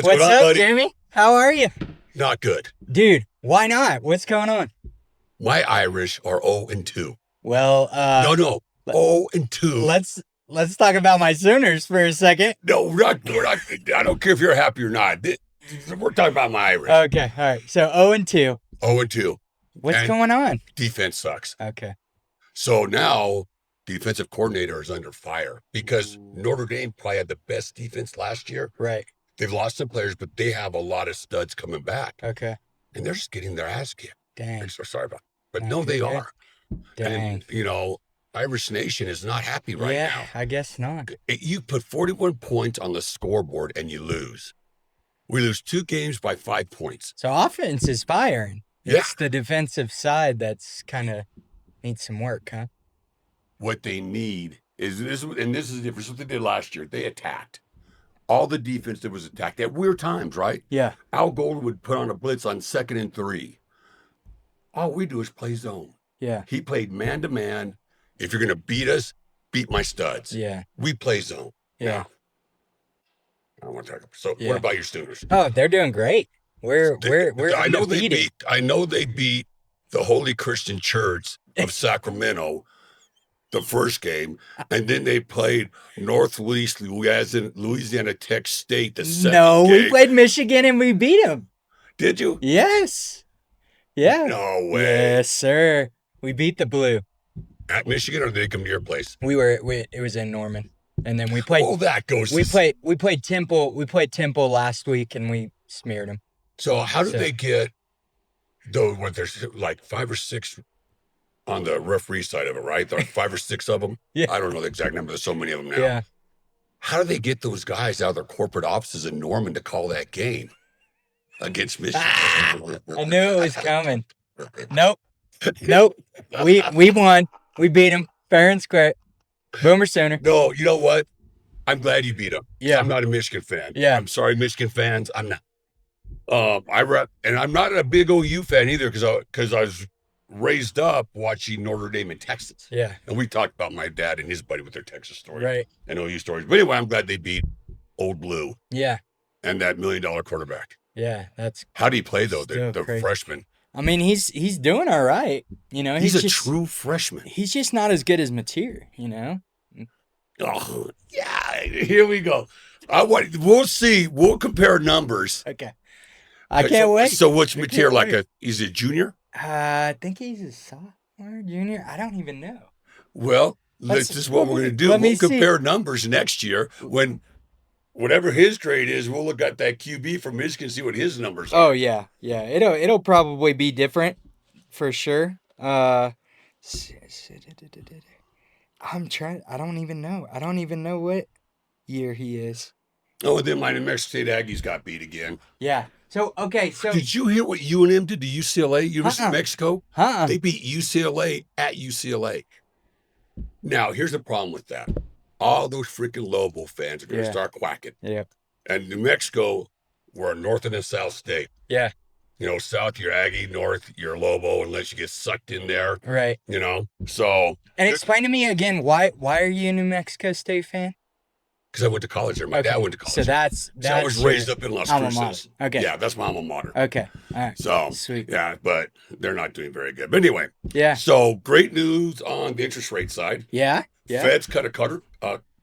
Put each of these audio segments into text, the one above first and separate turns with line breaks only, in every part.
What's
What's
going on,
up,
buddy?
Jamie? How are you?
Not good.
Dude, why not? What's going on?
My Irish are 0-2.
Well,
No. 0-2.
let's talk about my Sooners for a second.
No, we're not. I don't care if you're happy or not. We're talking about my Irish.
Okay, all right. So 0-2.
0-2.
What's
And
going on?
defense sucks.
Okay.
So now defensive coordinator is under fire because Notre Dame probably had the best defense last year.
Right.
They've lost some players, but they have a lot of studs coming back.
Okay.
And they're just getting their ass kicked.
Dang.
I'm so sorry about it. But
No,
no, they
you're good.
are.
Dang.
And, Irish Nation is not happy right
yeah,
now.
I guess not.
You put 41 points on the scoreboard and you lose. We lose 2 games by 5 points.
So offense is firing.
Yeah.
It's the defensive side that's kind of needs some work, huh?
What they need is this, and this is different. What they did last year, they attacked. All the defense that was attacked at weird times, right?
Yeah.
Al Golden would put on a blitz on 2nd and 3. All we do is play zone.
Yeah.
He played man-to-man. If you're going to beat us, beat my studs.
Yeah.
We play zone.
Yeah.
Now, I don't want to talk. So,
Yeah.
what about your Sooners?
Oh, they're doing great. We're
I know
undefeated.
they beat the Holy Christian Church of Sacramento the first game, and then they played Northwest Louisiana Tech State the second
No,
game.
we played Michigan and we beat them.
Did you?
Yes. Yeah.
No way.
Yes, sir. We beat the Blue.
At Michigan, or did they come to your place?
It was in Norman. And then we played
Oh, that goes.
we played Temple. We played Temple last week and we smeared them.
So how did they get those? What there's like 5 or 6 on the referee side of it, right? There are 5 or 6 of them.
Yeah.
I don't know the exact number. There's so many of them now.
Yeah.
How do they get those guys out of their corporate offices in Norman to call that game against Michigan?
I knew it was coming. Nope. We won. We beat them fair and square. Boomer Sooner.
No, you know what? I'm glad you beat them.
Yeah.
I'm not a Michigan fan.
Yeah.
I'm sorry, Michigan fans. I'm not. And I'm not a big OU fan either because I was raised up watching Notre Dame in Texas.
Yeah.
And we talked about my dad and his buddy with their Texas story.
Right.
And OU stories. But anyway, I'm glad they beat Old Blue
Yeah.
and that $1 million quarterback.
Yeah. That's.
How do you play though?
Still
The
crazy.
freshman.
I mean, he's doing all right. You know,
He's a
just,
true freshman.
He's just not as good as Mateer. You know.
Oh yeah, here we go. We'll see. We'll compare numbers.
Okay. I can't wait.
So what's Mateer
wait.
like? Is he a junior?
I think he's a sophomore, junior. I don't even know.
Well, this is what we're going to do. We'll compare numbers next year when whatever his grade is. We'll look at that QB from Michigan, see what his numbers are.
Oh yeah. It'll probably be different for sure. I'm trying. I don't even know. I don't even know what year he is.
Oh, and then my New Mexico State Aggies got beat again.
Yeah. So okay. So
Did you hear what UNM did to UCLA, University of Mexico? They beat UCLA at UCLA. Now, here's the problem with that. All those freaking Lobo fans are going to start quacking.
Yeah.
And New Mexico, we're a north and a south state.
Yeah.
South, you're Aggie, north, you're Lobo, unless you get sucked in there.
Right.
So.
And explain to me again, why are you a New Mexico State fan?
Because I went to college there. My dad went to college.
So that's
I was raised up in Las Cruces.
Okay.
Yeah, that's my alma mater.
Okay. All right.
So,
sweet.
Yeah, but they're not doing very good. But anyway.
Yeah.
So, great news on the interest rate side.
Yeah. Yeah.
Fed's cut a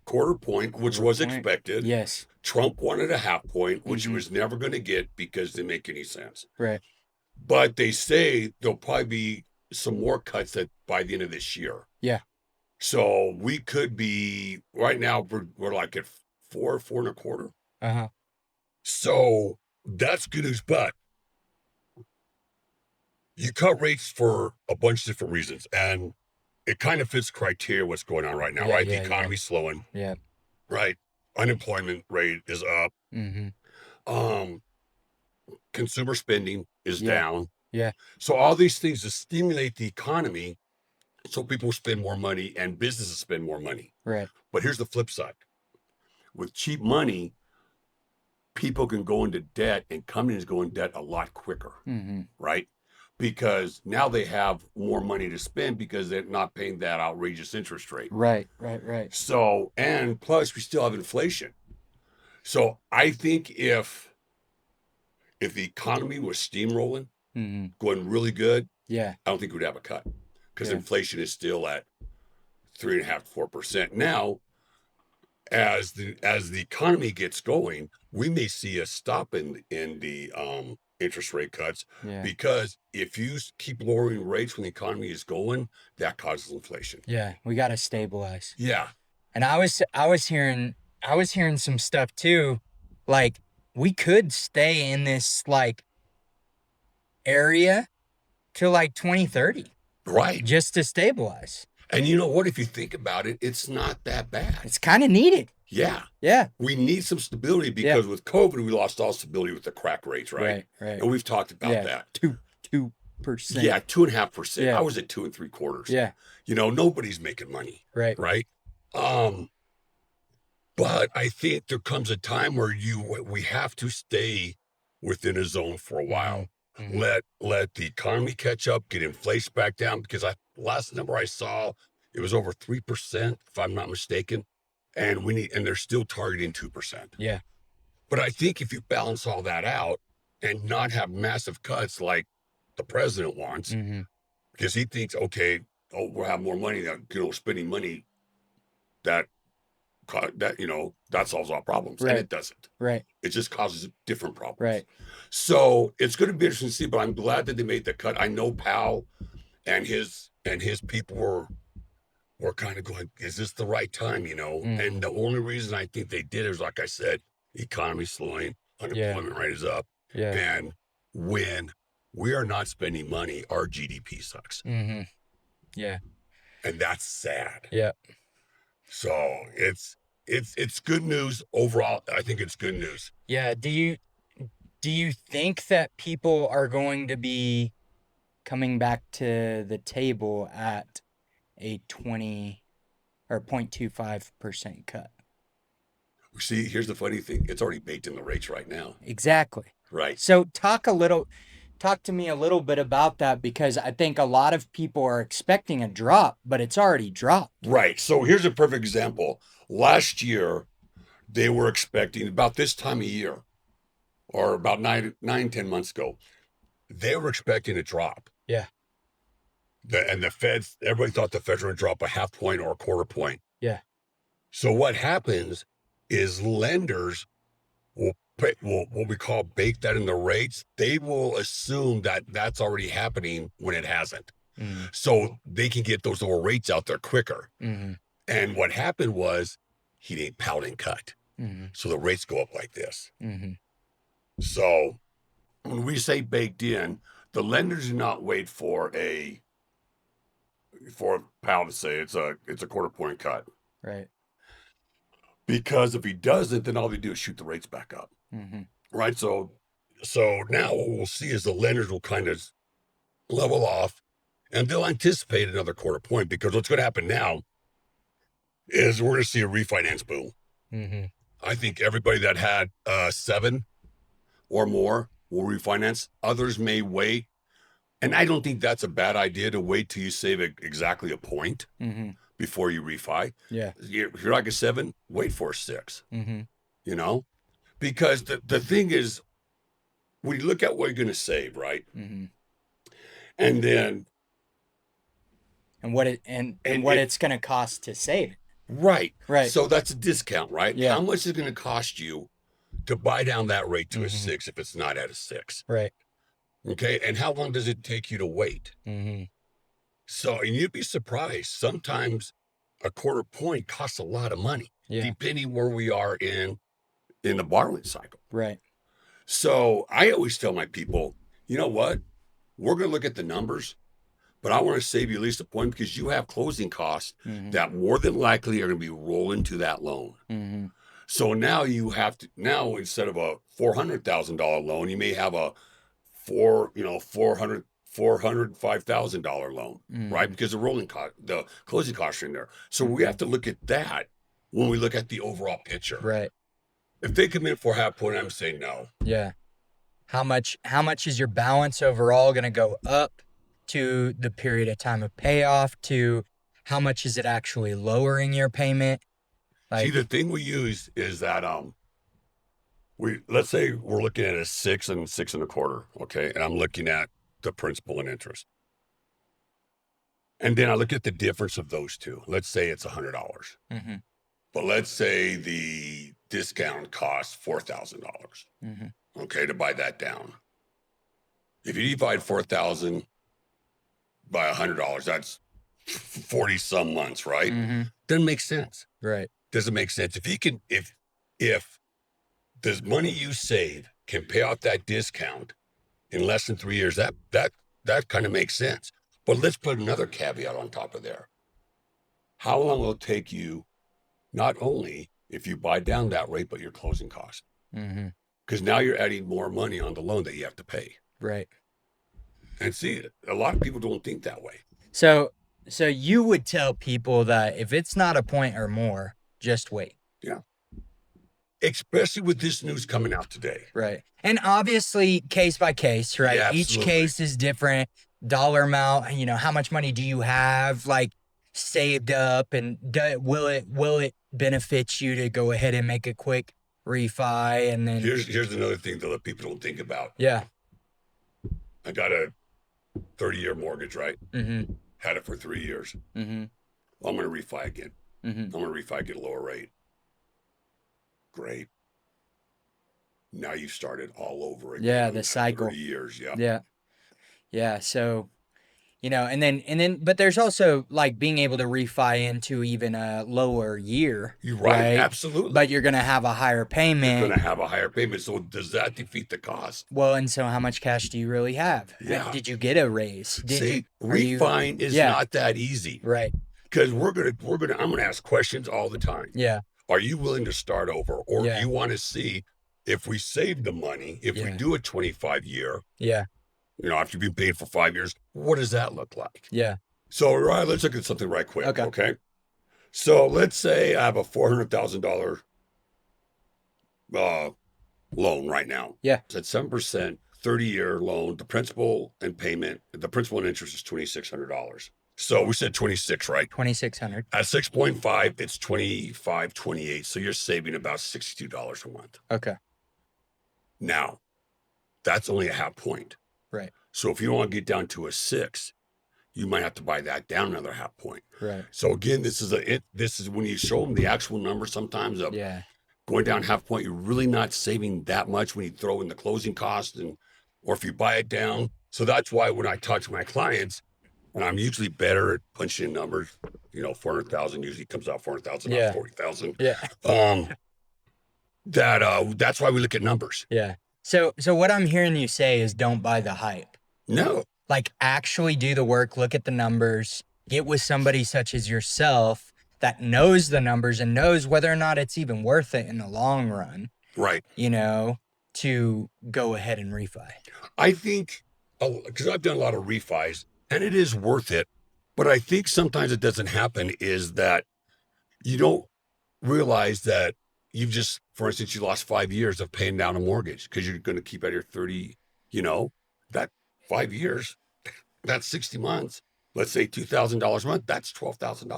quarter point, which was expected.
Yes.
Trump wanted a half point, which he was never going to get because it didn't make any sense.
Right.
But they say there'll probably be some more cuts by the end of this year.
Yeah.
So we could be, right now, we're like at 4.25.
Uh-huh.
So that's good news, but you cut rates for a bunch of different reasons. And it kind of fits criteria what's going on right now, right? The economy's slowing.
Yeah.
Right. Unemployment rate is up.
Mm-hmm.
Consumer spending is down.
Yeah.
So all these things to stimulate the economy so people spend more money and businesses spend more money.
Right.
But here's the flip side. With cheap money, people can go into debt and companies go in debt a lot quicker.
Mm-hmm.
Right? Because now they have more money to spend because they're not paying that outrageous interest rate.
Right.
So, and plus we still have inflation. So I think if if the economy was steamrolling,
Mm-hmm.
going really good,
Yeah.
I don't think we'd have a cut because
Yeah.
inflation is still at 3.5% to 4%. Now, as the economy gets going, we may see a stop in the interest rate cuts
Yeah.
because if you keep lowering rates when the economy is going, that causes inflation.
Yeah. We got to stabilize.
Yeah.
And I was hearing some stuff too, like we could stay in this like area till like 2030
Right.
just to stabilize.
And you know what? If you think about it, it's not that bad.
It's kind of needed.
Yeah.
Yeah.
We need some stability because with COVID, we lost all stability with the crack rates, right?
Right.
And we've talked about that.
2%.
Yeah, 2.5%.
Yeah.
I was at 2 3/4.
Yeah.
You know, nobody's making money.
Right.
Right. But I think there comes a time where we have to stay within a zone for a while.
Mm-hmm.
Let the economy catch up, get inflation back down, because last number I saw, it was over 3%, if I'm not mistaken. And they're still targeting 2%.
Yeah.
But I think if you balance all that out and not have massive cuts like the president wants,
Mm-hmm.
because he thinks, okay, we'll have more money, spending money that solves all problems.
Right.
And it doesn't.
Right.
It just causes different problems.
Right.
So it's going to be interesting to see, but I'm glad that they made the cut. I know Powell and his people were kind of going, is this the right time,
Mm-hmm.
And the only reason I think they did is, like I said, economy slowing, unemployment rate is up.
Yeah.
And when we are not spending money, our GDP sucks.
Mm-hmm. Yeah.
And that's sad.
Yeah.
So it's good news overall. I think it's good news.
Yeah. Do you think that people are going to be coming back to the table at a 20 or 0.25% cut?
See, here's the funny thing. It's already baked in the rates right now.
Exactly.
Right.
So talk to me a little bit about that, because I think a lot of people are expecting a drop, but it's already dropped.
Right. So here's a perfect example. Last year, they were expecting about this time of year, or about 10 months ago, they were expecting a drop.
Yeah.
And the Feds, everybody thought the Feds were going to drop a 0.5 point or a 1/4 point.
Yeah.
So what happens is lenders will what we call bake that in the rates. They will assume that that's already happening when it hasn't.
Mm-hmm.
So they can get those lower rates out there quicker.
Mm-hmm.
And what happened was Powell didn't cut.
Mm-hmm.
So the rates go up like this.
Mm-hmm.
So when we say baked in, the lenders do not wait for Powell to say it's a 1/4 point cut.
Right.
Because if he doesn't, then all they do is shoot the rates back up.
Mm-hmm.
Right. So now what we'll see is the lenders will kind of level off, and they'll anticipate another 1/4 point, because what's going to happen now is we're going to see a refinance boom.
Mm-hmm.
I think everybody that had 7 or more will refinance. Others may wait. And I don't think that's a bad idea to wait till you save exactly a point
Mm-hmm.
before you refi.
Yeah.
If you're like a 7, wait for a 6,
Mm-hmm.
Because the thing is, when you look at what you're going to save, right?
Mm-hmm.
And then
what it's going to cost to save it.
Right.
Right.
So that's a discount, right?
Yeah.
How much is it going to cost you to buy down that rate to a
Mhm.
6 if it's not at a 6?
Right.
Okay. And how long does it take you to wait?
Mm-hmm.
So, and you'd be surprised. Sometimes a 1/4 point costs a lot of money,
Yeah.
depending where we are in the borrowing cycle.
Right.
So I always tell my people, you know what? We're going to look at the numbers, but I want to save you at least a point, because you have closing costs
Mm-hmm.
that more than likely are going to be rolling to that loan.
Mm-hmm.
So now you have to, instead of a $400,000 loan, you may have a $405,000 loan,
Mm-hmm.
right? Because the closing costs are in there. So we have to look at that when we look at the overall picture.
Right.
If they come in for 1/2 point, I'm saying no.
Yeah. How much is your balance overall going to go up to the period of time of payoff, to how much is it actually lowering your payment?
See, the thing we use is that let's say we're looking at a 6 and 6.25, okay, and I'm looking at the principal and interest, and then I look at the difference of those two. Let's say it's $100,
Mm-hmm.
but let's say the discount costs $4,000,
Mm-hmm.
okay, to buy that down. If you divide 4,000 by $100, that's 40 some months, right?
Mm-hmm.
Doesn't make sense.
Right.
Doesn't make sense. If you can, if the money you save can pay off that discount in less than 3 years, that kind of makes sense. But let's put another caveat on top of there. How long will it take you, not only if you buy down that rate, but your closing cost?
Mm-hmm.
Because now you're adding more money on the loan that you have to pay.
Right.
And see, a lot of people don't think that way.
So you would tell people that if it's not a point or more, just wait.
Yeah. Especially with this news coming out today.
Right. And obviously case by case, right?
Yeah,
Each
absolutely.
case is different. Dollar amount, you know, how much money do you have like saved up, and will it benefit you to go ahead and make a quick refi? And then
Here's another thing that people don't think about.
yeah.
I got a 30-year mortgage, right?
Mm-hmm.
Had it for 3 years.
Mm-hmm.
I'm going to refi again.
Mm-hmm.
I'm going to refi, get a lower rate. Great. Now you started all over again.
Yeah, the cycle.
30 years, yeah.
Yeah. Yeah. So, you know, and then, but there's also like being able to refi into even a lower year.
You're right, absolutely.
But you're going to have a higher payment.
You're going to have a higher payment. So does that defeat the cost?
Well, and so how much cash do you really have?
Yeah.
Did you get a raise?
Refining is not that easy.
Right.
Because I'm gonna ask questions all the time.
Yeah.
Are you willing to start over? Or
Yeah.
do you want to see if we save the money, if we do a 25-year,
yeah,
you know, after you've been paid for 5 years, what does that look like?
Yeah.
So, Uriah, let's look at something right quick.
Okay.
So let's say I have a $400,000 loan right now.
Yeah.
It's at 7%, 30-year loan. The principal and interest is $2,600. So we said 26, right?
2,600.
At 6.5, it's 25, 28. So you're saving about $62 a month.
Okay.
Now, that's only a half point.
Right.
So if you want to get down to a 6, you might have to buy that down another half point.
Right.
So again, this is when you show them the actual number sometimes of going down half point, you're really not saving that much when you throw in the closing cost or if you buy it down. So that's why when I talk to my clients, and I'm usually better at punching in numbers, you know, 400,000 usually comes out 400,000, not 40,000.
Yeah.
That's why we look at numbers.
Yeah. So what I'm hearing you say is don't buy the hype.
No.
Like actually do the work, look at the numbers, get with somebody such as yourself that knows the numbers and knows whether or not it's even worth it in the long run.
Right.
You know, to go ahead and refi.
I think, because I've done a lot of refis, and it is worth it, but I think sometimes it doesn't happen is that you don't realize that you've just, for instance, you lost 5 years of paying down a mortgage because you're going to keep at your 30, you know, that 5 years, that's 60 months. Let's say $2,000 a month, that's $12,000.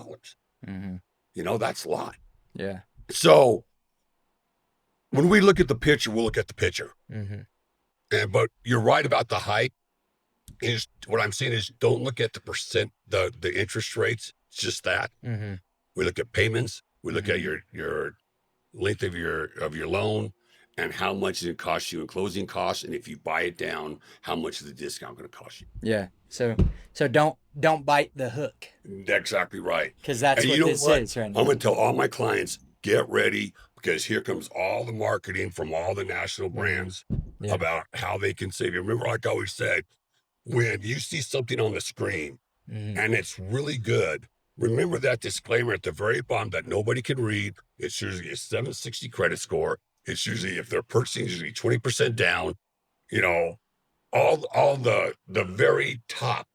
Mm-hmm.
You know, that's a lot.
Yeah.
So when we look at the picture, we'll look at the picture.
Mm-hmm.
But you're right about the hype. Is what I'm saying is don't look at the percent, the interest rates. It's just that.
Mm-hmm.
We look at payments. We look at your length of your loan and how much it costs you in closing costs. And if you buy it down, how much is the discount going to cost you?
Yeah. So don't bite the hook.
That's exactly right.
Because that's what this is right now.
I'm going to tell all my clients, get ready, because here comes all the marketing from all the national brands about how they can save you. Remember, like I always said, when you see something on the screen and it's really good, remember that disclaimer at the very bottom that nobody can read. It's usually a 760 credit score. It's usually, if they're purchasing, usually 20% down, you know, all the very top.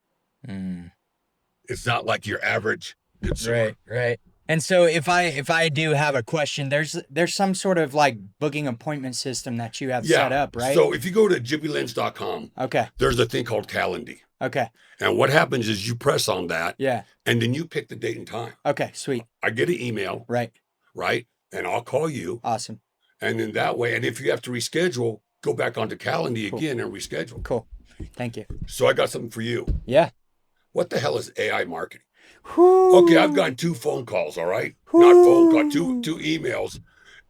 It's not like your average consumer.
Right. And so if I do have a question, there's some sort of like booking appointment system that you have set up, right?
So if you go to jimmylens.com, there's a thing called Calendly.
Okay.
And what happens is you press on that.
Yeah.
And then you pick the date and time.
Okay, sweet.
I get an email.
Right.
And I'll call you.
Awesome.
And then that way, and if you have to reschedule, go back onto Calendly
Cool.
again and reschedule.
Cool. Thank you.
So I got something for you.
Yeah.
What the hell is AI marketing?
Whew.
Okay, I've gotten 2 phone calls, all right? Not phone call, two emails.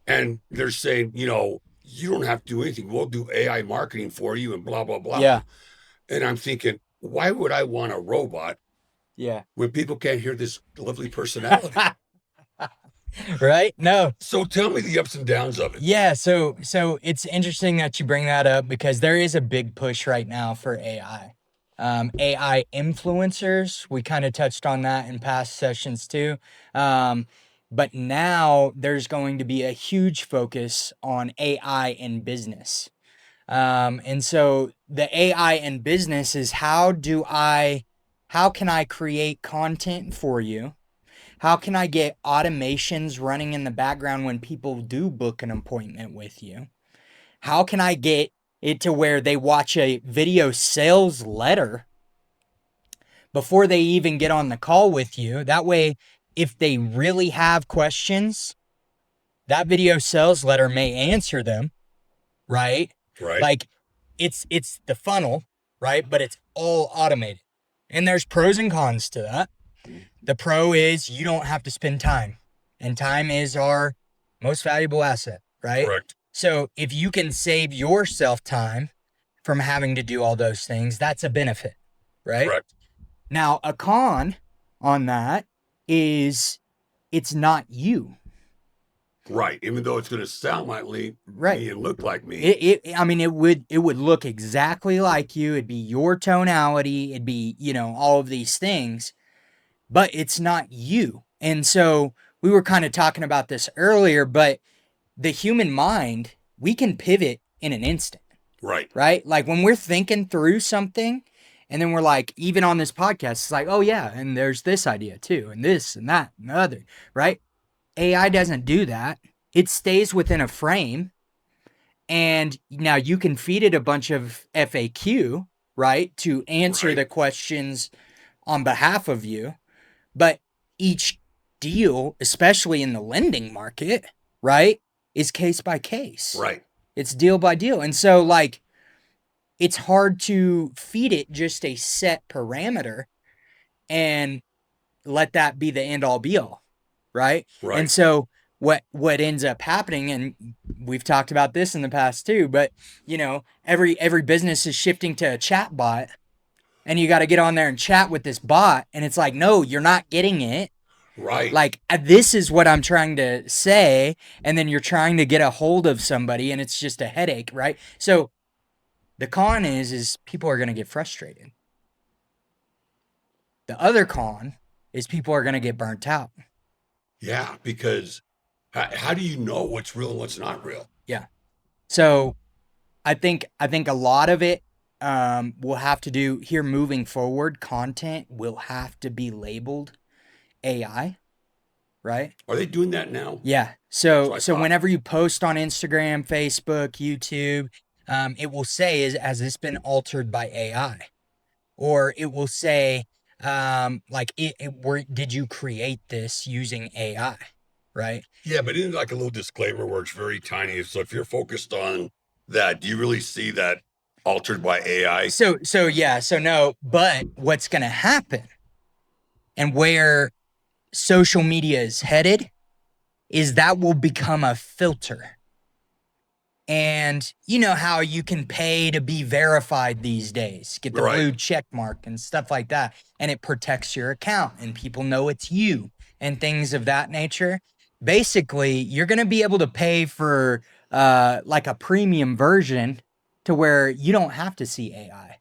And they're saying, you don't have to do anything. We'll do AI marketing for you and blah, blah, blah.
Yeah.
And I'm thinking, why would I want a robot
Yeah.
when people can't hear this lovely personality?
Right? No.
So tell me the ups and downs of it.
Yeah, so it's interesting that you bring that up because there is a big push right now for AI. AI influencers, we kind of touched on that in past sessions too. But now there's going to be a huge focus on AI in business. And so the AI in business is how can I create content for you? How can I get automations running in the background when people do book an appointment with you? How can I get it to where they watch a video sales letter before they even get on the call with you? That way, if they really have questions, that video sales letter may answer them, right?
Right.
Like it's the funnel, right? But it's all automated. And there's pros and cons to that. The pro is you don't have to spend time, and time is our most valuable asset, right?
Correct.
So if you can save yourself time from having to do all those things, that's a benefit, right?
Correct.
Now, a con on that is it's not you.
Right. Even though it's going to sound like me and look like me.
It would look exactly like you. It'd be your tonality. It'd be, all of these things. But it's not you. And so we were kind of talking about this earlier, but the human mind, we can pivot in an instant.
Right.
Right? Like when we're thinking through something and then we're like, even on this podcast, it's like, oh yeah, and there's this idea too, and this and that and the other, right? AI doesn't do that. It stays within a frame. And now you can feed it a bunch of FAQ, right? To answer the questions on behalf of you. But each deal, especially in the lending market, right, is case by case.
Right.
It's deal by deal. And so, it's hard to feed it just a set parameter and let that be the end all be all, right?
Right.
And so what ends up happening, and we've talked about this in the past too, but, every business is shifting to a chat bot. And you got to get on there and chat with this bot. And it's like, no, you're not getting it.
Right.
Like, this is what I'm trying to say. And then you're trying to get a hold of somebody and it's just a headache, right? So the con is people are going to get frustrated. The other con is people are going to get burnt out.
Yeah, because how do you know what's real and what's not real?
Yeah. So I think a lot of it, we'll have to do here moving forward. Content will have to be labeled AI, right?
Are they doing that now?
Yeah. So whenever you post on Instagram, Facebook, YouTube, it will say, has this been altered by AI? Or it will say, did you create this using AI? Right?
Yeah, but isn't it like a little disclaimer where it's very tiny? So if you're focused on that, do you really see that altered by AI?
So no, but what's going to happen and where social media is headed is that will become a filter. And you know how you can pay to be verified these days, get the blue check mark and stuff like that. And it protects your account and people know it's you and things of that nature. Basically, you're going to be able to pay for like a premium version to where you don't have to see AI.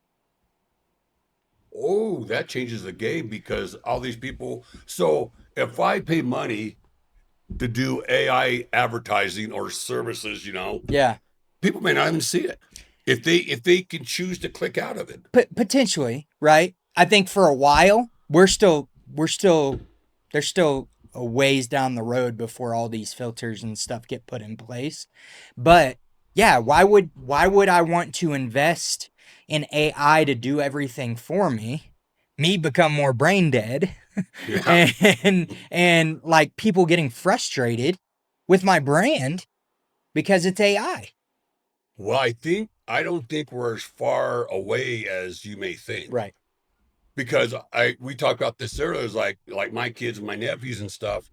Oh, that changes the game because all these people. So if I pay money to do AI advertising or services,
Yeah,
people may not even see it if they can choose to click out of it.
potentially, right? I think for a while there's still a ways down the road before all these filters and stuff get put in place. But yeah, why would I want to invest in AI to do everything for me become more brain dead,
Yeah.
and like people getting frustrated with my brand because it's AI.
Well, I don't think we're as far away as you may think.
Right.
Because we talked about this earlier. It's like my kids and my nephews and stuff,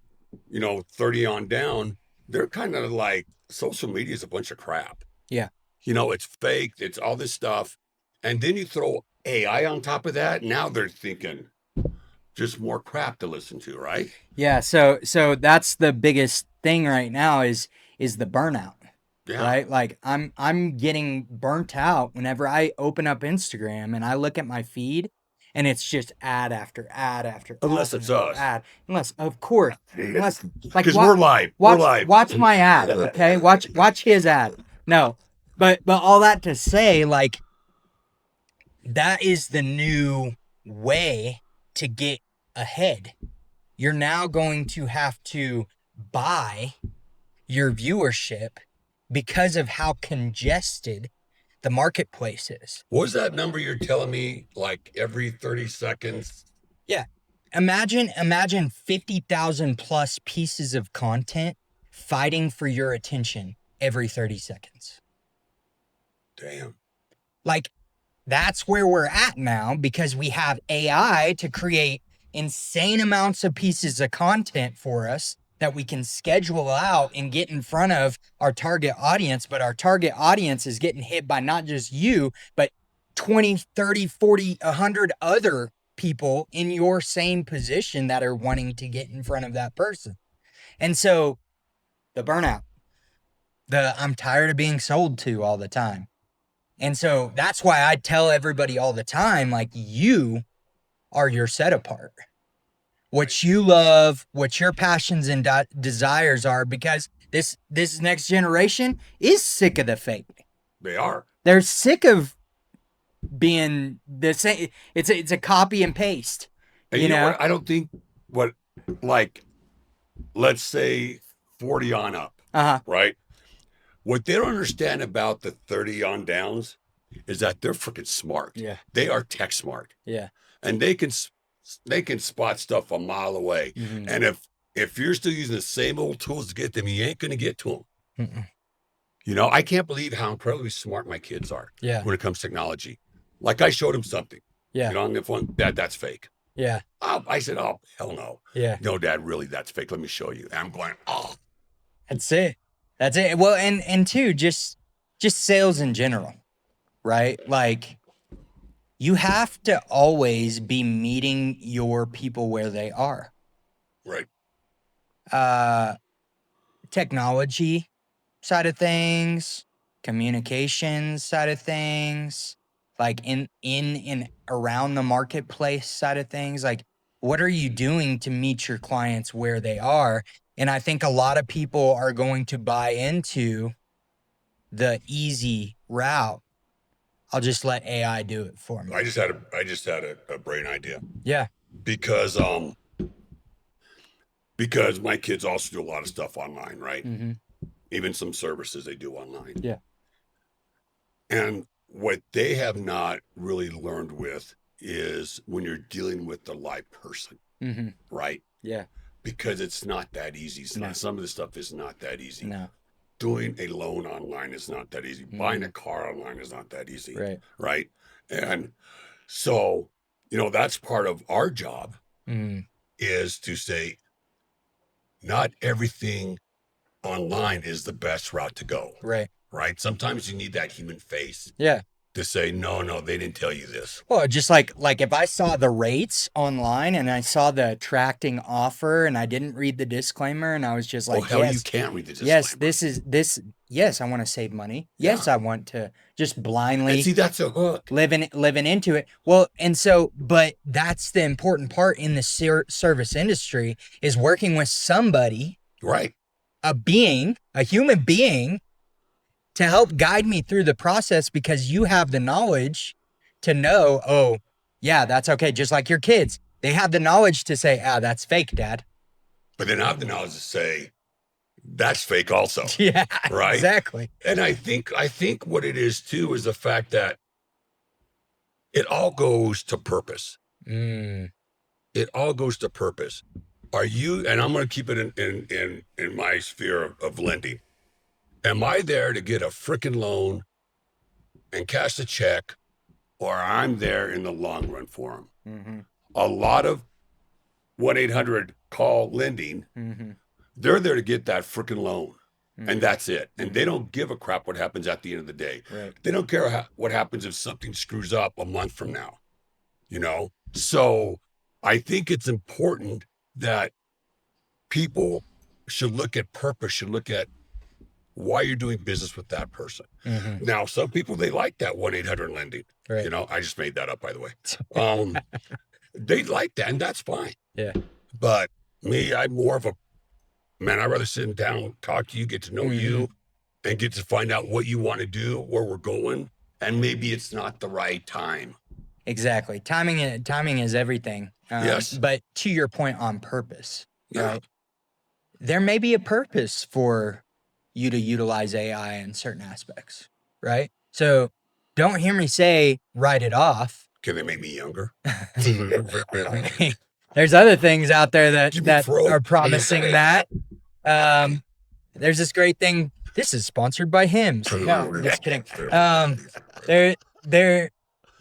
30 on down, they're kind of like social media is a bunch of crap.
Yeah.
It's fake, it's all this stuff. And then you throw AI on top of that. Now they're thinking just more crap to listen to, right?
Yeah. So that's the biggest thing right now is the burnout.
Yeah.
Right? Like I'm getting burnt out whenever I open up Instagram and I look at my feed and it's just ad after ad after
Unless
ad
it's
after
us.
ad. Unless, of course. Unless, like,
Because we're live. We're live.
Watch my ad, okay? Watch his ad. No. But all that to say, like, that is the new way to get ahead. You're now going to have to buy your viewership because of how congested the marketplace is.
What was that number you're telling me? Like every 30 seconds?
Yeah. Imagine 50,000 plus pieces of content fighting for your attention every 30 seconds.
Damn.
Like, that's where we're at now because we have AI to create insane amounts of pieces of content for us that we can schedule out and get in front of our target audience. But our target audience is getting hit by not just you, but 20, 30, 40, 100 other people in your same position that are wanting to get in front of that person. And so the burnout, I'm tired of being sold to all the time. And so that's why I tell everybody all the time, like, you are your set apart. What you love, what your passions and desires are, because this next generation is sick of the fake.
They are.
They're sick of being the same. It's a copy and paste.
And you know what? I don't think let's say 40 on up, right? What they don't understand about the 30 on downs is that they're freaking smart.
Yeah.
They are tech smart.
Yeah.
And they can spot stuff a mile away.
Mm-hmm.
And if you're still using the same old tools to get them, you ain't going to get to them.
Mm-mm.
I can't believe how incredibly smart my kids are when it comes to technology. Like I showed them something.
Yeah.
On the phone, Dad, that's fake.
Yeah.
I said, oh, hell no.
Yeah.
No, Dad, really, that's fake. Let me show you. And I'm going, oh.
That's it. That's it. Well, and two, just sales in general, right? Like, you have to always be meeting your people where they are.
Right.
Technology side of things, communications side of things, like in and around the marketplace side of things. Like, what are you doing to meet your clients where they are? And I think a lot of people are going to buy into the easy route. I'll just let AI do it for me.
I just had a brain idea.
Yeah.
Because my kids also do a lot of stuff online, right?
Mm-hmm.
Even some services they do online.
Yeah.
And what they have not really learned with is when you're dealing with the live person, right?
Yeah.
Because it's not that easy.
No.
Some of the stuff is not that easy.
No.
Doing a loan online is not that easy. Buying a car online is not that easy.
Right.
Right. And so, that's part of our job is to say, not everything online is the best route to go.
Right.
Right. Sometimes you need that human face.
Yeah.
To say, no, they didn't tell you this.
Well, just like if I saw the rates online and I saw the attracting offer and I didn't read the disclaimer and I was just like,
yes, you can't read the disclaimer.
Yes, yes, I want to save money. Yes, I want to just blindly
and see, that's a hook.
Living into it. Well, and so, but that's the important part in the service industry is working with somebody,
right?
A human being, to help guide me through the process, because you have the knowledge to know, oh, yeah, that's okay. Just like your kids, they have the knowledge to say, that's fake, Dad.
But then I have the knowledge to say, that's fake also.
Yeah,
right.
Exactly.
And I think what it is too is the fact that it all goes to purpose. It all goes to purpose. Are you, and I'm going to keep it in my sphere of lending. Am I there to get a freaking loan and cash the check, or I'm there in the long run for them?
Mm-hmm.
A lot of 1-800 call lending,
Mm-hmm.
they're there to get that freaking loan. And that's it. And
Mhm.
they don't give a crap what happens at the end of the day.
Right.
They don't care what happens if something screws up a month from now, you know? So I think it's important that people should look at purpose, should look at why you're doing business with that person.
Mm-hmm.
Now, some people, they like that 1-800 lending.
Right.
You know, I just made that up, by the way. They like that, and that's fine.
Yeah.
But me, I'm more of a, man, I'd rather sit down, talk to you, get to know you, and get to find out what you want to do, where we're going, and maybe it's not the right time.
Exactly. Timing is everything.
Yes.
But to your point on purpose,
Yeah.
right? There may be a purpose for you to utilize AI in certain aspects, right? So don't hear me say write it off.
Can they make me younger?
There's other things out there that
Give me fro.
are promising that. There's this great thing. This is sponsored by Hims. No, just kidding.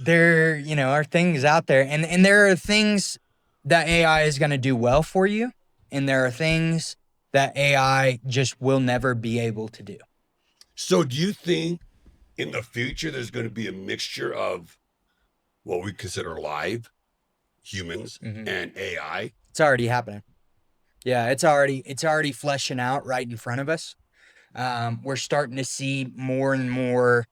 There, you know, are things out there, and there are things that AI is going to do well for you, and there are things that AI just will never be able to do.
So do you think in the future there's going to be a mixture of what we consider live humans and AI?
It's already happening. Yeah, it's already fleshing out right in front of us. We're starting to see more and more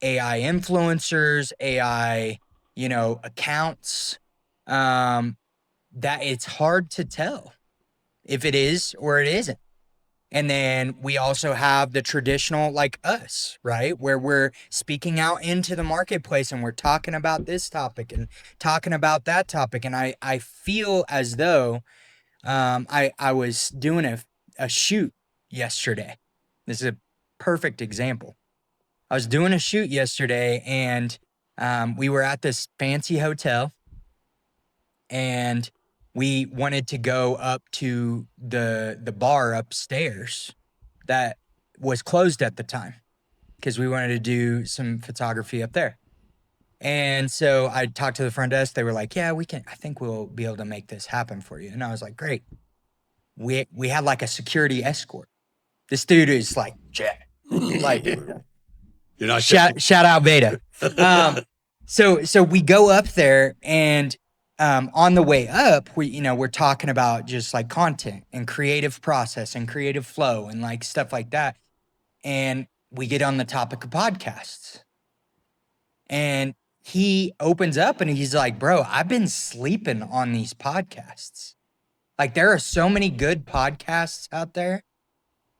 AI influencers, AI, you know, accounts, that it's hard to tell if it is or it isn't. And then we also have the traditional, like us, right? Where we're speaking out into the marketplace and we're talking about this topic and talking about that topic. And I feel as though I was doing a shoot yesterday. This is a perfect example. I was doing a shoot yesterday, and we were at this fancy hotel, and we wanted to go up to the bar upstairs that was closed at the time because we wanted to do some photography up there. And so I talked to the front desk. They were like, yeah, I think we'll be able to make this happen for you. And I was like, great. We had like a security escort. This dude is like, like,
You're not
shout out Beta. So we go up there, and on the way up, we're talking about just like content and creative process and creative flow and like stuff like that. And we get on the topic of podcasts, and he opens up and he's like, bro, I've been sleeping on these podcasts. Like, there are so many good podcasts out there,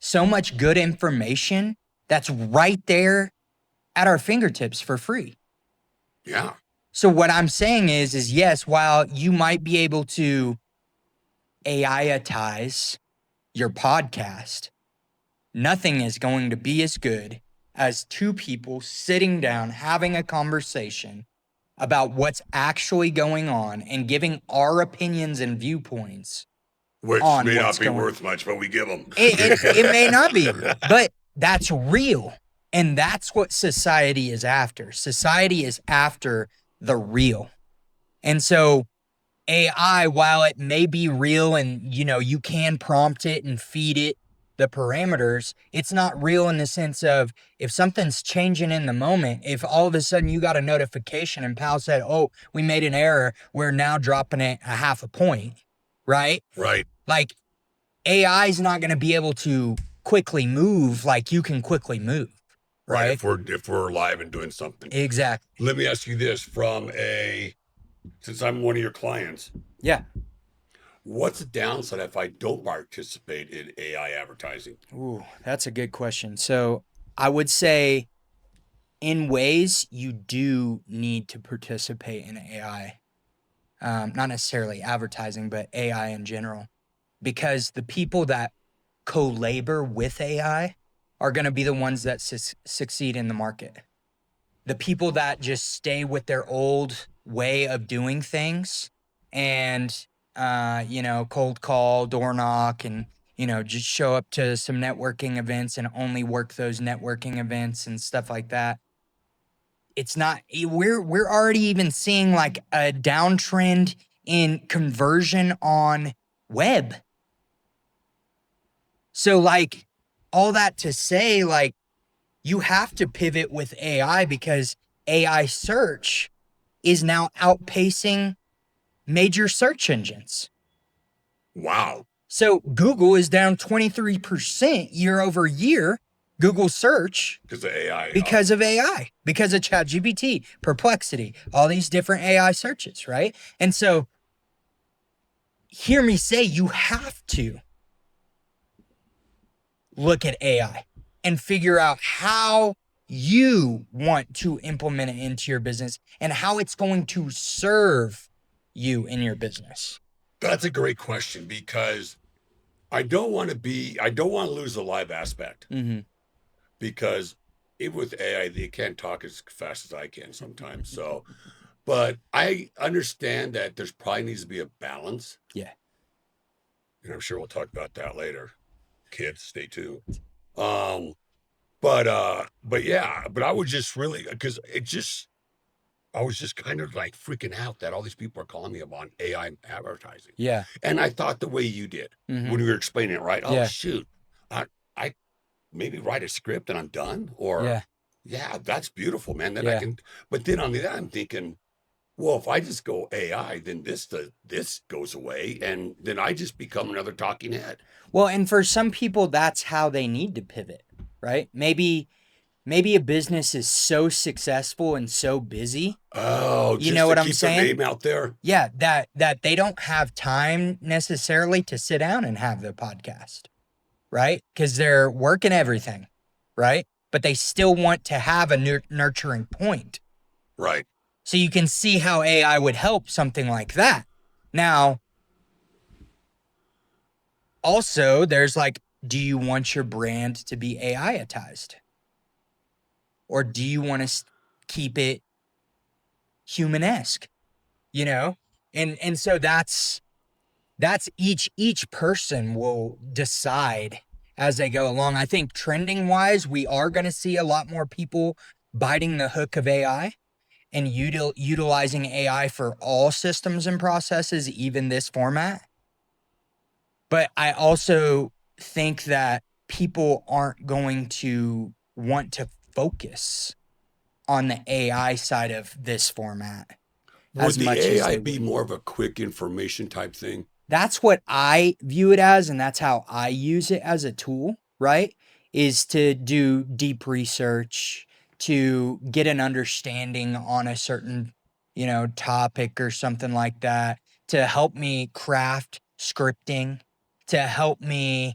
so much good information that's right there at our fingertips for free.
Yeah.
So what I'm saying is yes, while you might be able to AI-atize your podcast, nothing is going to be as good as two people sitting down, having a conversation about what's actually going on and giving our opinions and viewpoints.
Which may not be worth much, but we give them.
It may not be, but that's real. And that's what society is after. Society is after the real. And so AI, while it may be real and, you can prompt it and feed it the parameters, it's not real in the sense of if something's changing in the moment, if all of a sudden you got a notification and Pal said, oh, we made an error, we're now dropping it a half a point, right?
Right.
Like, AI is not going to be able to quickly move like you can quickly move. Right.
If we're live and doing something.
Exactly.
Let me ask you this since I'm one of your clients.
Yeah.
What's the downside if I don't participate in AI advertising?
Ooh, that's a good question. So I would say in ways you do need to participate in AI, not necessarily advertising, but AI in general, because the people that co-labor with AI are going to be the ones that succeed in the market. The people that just stay with their old way of doing things and, cold call, door knock, and, just show up to some networking events and only work those networking events and stuff like that. It's not, we're already even seeing like a downtrend in conversion on web. So like all that to say, like you have to pivot with AI because AI search is now outpacing major search engines.
Wow.
So Google is down 23% year over year, Google search.
Because of AI.
Because of AI, because of ChatGPT, Perplexity, all these different AI searches, right? And so hear me say, you have to look at AI and figure out how you want to implement it into your business and how it's going to serve you in your business.
That's a great question because I don't want to lose the live aspect.
Mm-hmm.
Because with AI, they can't talk as fast as I can sometimes. So, but I understand that there's probably needs to be a balance.
Yeah.
And I'm sure we'll talk about that later. Kids, stay tuned. But yeah, but I was just really, because I was just kind of like freaking out that all these people are calling me about AI advertising.
Yeah.
And I thought the way you did
Mm-hmm.
when you were explaining it, right? Oh,
Yeah.
shoot. I maybe write a script and I'm done. Or, yeah, that's beautiful, man. Then I can, but then on the other, I'm thinking, well, if I just go AI, then this goes away. And then I just become another talking head.
Well, and for some people, that's how they need to pivot, right? Maybe a business is so successful and so busy.
Oh,
you know what I'm saying?
Their name out there.
Yeah, that they don't have time necessarily to sit down and have the podcast, right? Because they're working everything, right? But they still want to have a nurturing point.
Right.
So you can see how AI would help something like that. Now, also, there's like, do you want your brand to be AI-atized? Or do you want to keep it human-esque? And so that's each person will decide as they go along. I think trending wise, we are going to see a lot more people biting the hook of AI and utilizing AI for all systems and processes, even this format. But I also think that people aren't going to want to focus on the AI side of this format.
Would the AI be more of a quick information type thing?
That's what I view it as, and that's how I use it as a tool, right? Is to do deep research, to get an understanding on a certain, topic or something like that, to help me craft scripting, to help me,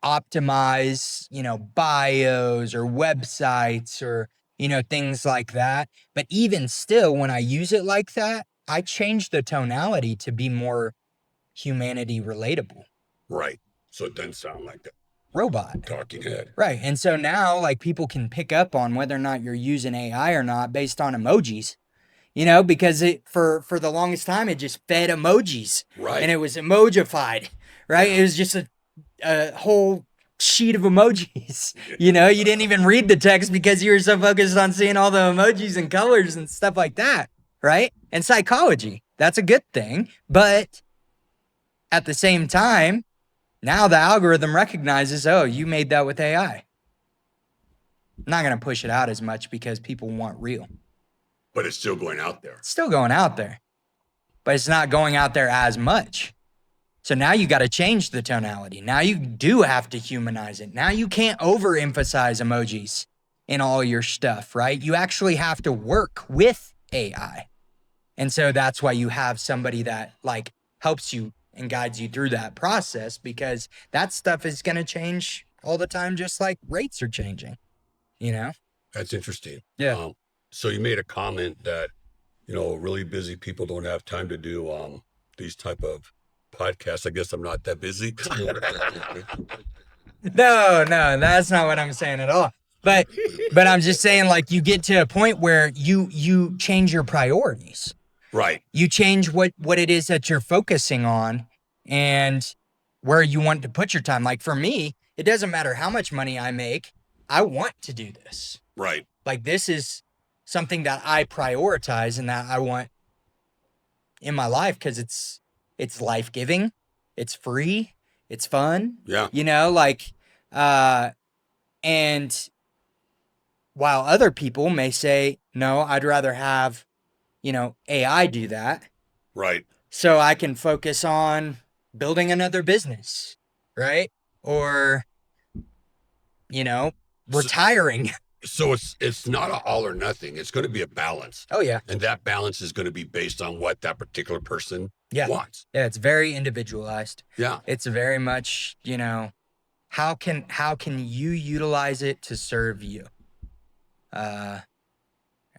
optimize, bios or websites or, things like that. But even still, when I use it like that, I change the tonality to be more humanity relatable.
Right. So it doesn't sound like that.
Robot.
Talking head.
Right. And so now like people can pick up on whether or not you're using AI or not based on emojis. Because for the longest time it just fed emojis.
Right.
And it was emojified. Right. It was just a whole sheet of emojis. You didn't even read the text because you were so focused on seeing all the emojis and colors and stuff like that. Right. And psychology, that's a good thing. But at the same time, now the algorithm recognizes, oh, you made that with AI. I'm not going to push it out as much because people want real.
But it's still going out there.
It's still going out there. But it's not going out there as much. So now you got to change the tonality. Now you do have to humanize it. Now you can't overemphasize emojis in all your stuff, right? You actually have to work with AI. And so that's why you have somebody that like helps you and guides you through that process, because that stuff is going to change all the time, just like rates are changing,
That's interesting.
Yeah.
So you made a comment that, really busy people don't have time to do these type of podcasts. I guess I'm not that busy.
No, that's not what I'm saying at all. But I'm just saying, like, you get to a point where you change your priorities.
Right.
You change what it is that you're focusing on. And where you want to put your time. Like for me, it doesn't matter how much money I make. I want to do this.
Right.
Like this is something that I prioritize and that I want in my life because it's life-giving, it's free, it's fun.
Yeah.
You know, like and while other people may say, no, I'd rather have, AI do that.
Right.
So I can focus on building another business, right? Or, retiring.
So it's not a all or nothing. It's going to be a balance.
Oh, yeah.
And that balance is going to be based on what that particular person wants.
Yeah, it's very individualized.
Yeah.
It's very much, how can you utilize it to serve you?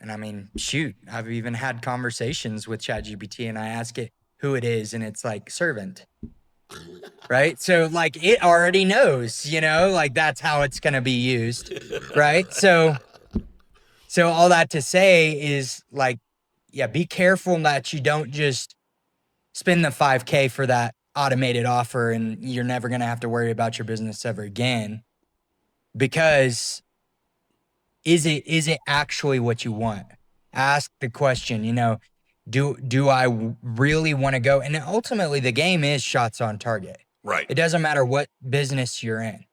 And I mean, shoot, I've even had conversations with ChatGPT and I ask it who it is and it's like servant. Right? So like it already knows, like that's how it's going to be used. Right? So all that to say is like, yeah, be careful that you don't just spend the 5K for that automated offer and you're never going to have to worry about your business ever again. Because is it actually what you want? Ask the question, do I really want to go? And ultimately the game is shots on target.
Right.
It doesn't matter what business you're in.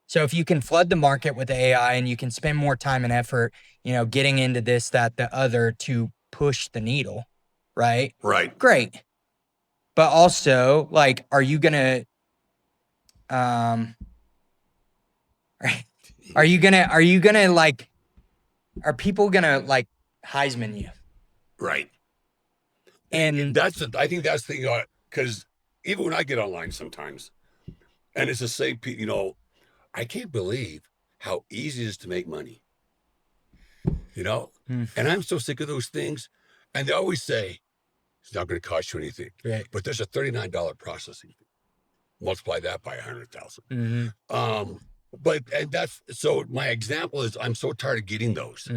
So if you can flood the market with AI and you can spend more time and effort, getting into this, that, the other to push the needle, right?
Right.
Great. But also, like, are you gonna, are you gonna like, are people gonna like Heisman you?
Right.
And
I think that's the thing, because even when I get online sometimes, and it's the same, I can't believe how easy it is to make money, and I'm so sick of those things. And they always say, it's not going to cost you anything.
Right.
But there's a $39 processing fee. Multiply that by 100,000. And that's, so my example is I'm so tired of getting those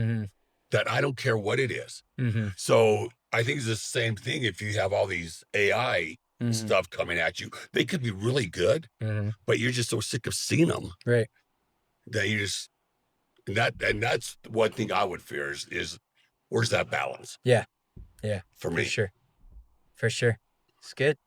that I don't care what it is. So I think it's the same thing if you have all these AI stuff coming at you. They could be really good, but you're just so sick of seeing them.
Right.
That you just, and that's one thing I would fear is where's that balance?
Yeah. Yeah.
For me.
For sure. It's good.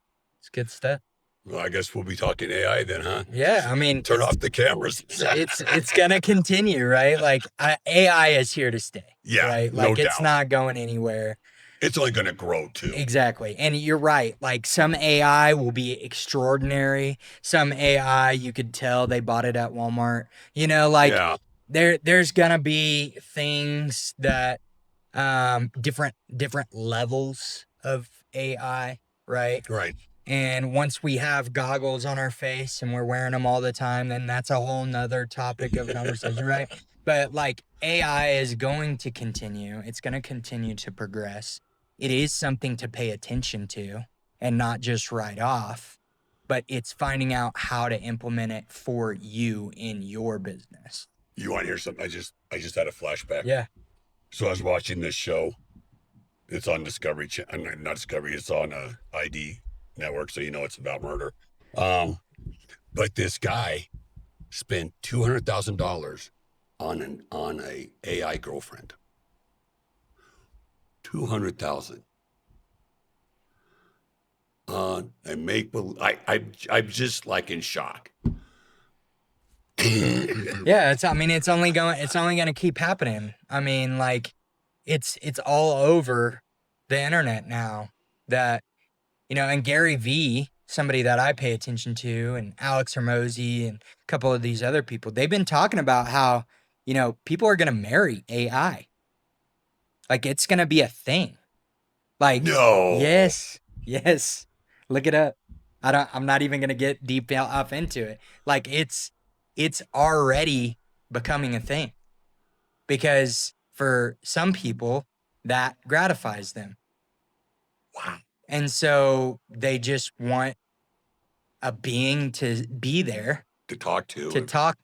It's good stuff.
Well, I guess we'll be talking AI then, huh?
Yeah, I mean,
turn off the cameras.
it's gonna continue, right? Like AI is here to stay.
Yeah,
right. Like it's not going anywhere.
It's only going to grow too.
Exactly, and you're right. Like some AI will be extraordinary. Some AI you could tell they bought it at Walmart. There's gonna be things that different levels of AI, right?
Right.
And once we have goggles on our face and we're wearing them all the time, then that's a whole nother topic of conversation, right? But like AI is going to continue. It's going to continue to progress. It is something to pay attention to and not just write off, but it's finding out how to implement it for you in your business.
You want to hear something? I just had a flashback.
Yeah.
So I was watching this show. It's on Discovery, not Discovery. It's on ID Network, so it's about murder. But this guy spent $200,000 on a AI girlfriend. 200,000. I'm just like in shock.
Yeah, it's only going to keep happening. I mean, like it's all over the internet now that, and Gary V, somebody that I pay attention to, and Alex Hermosi and a couple of these other people, they've been talking about how, people are going to marry AI. Like it's going to be a thing. Like,
no.
Yes. Look it up. I'm not even going to get deep off into it. Like it's already becoming a thing because for some people that gratifies them.
Wow.
And so they just want a being to be there
to talk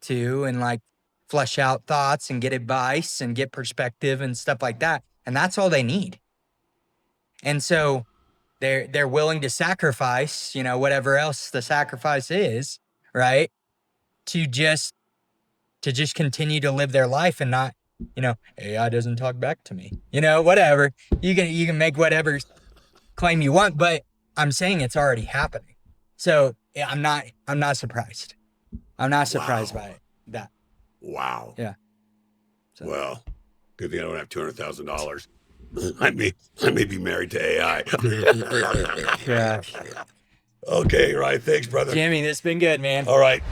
to
and like flesh out thoughts and get advice and get perspective and stuff like that. And that's all they need. And so they're willing to sacrifice, you know, whatever else the sacrifice is, right? To just continue to live their life and not, you know, AI doesn't talk back to me. You know, whatever. You can make whatever claim you want, but I'm saying it's already happening. So yeah, I'm not surprised. I'm not surprised by that.
Wow.
Yeah. So.
Well, good thing I don't have $200,000. I may be married to AI.
Yeah.
Okay, right. Thanks, brother.
Jimmy, this has been good, man.
All right.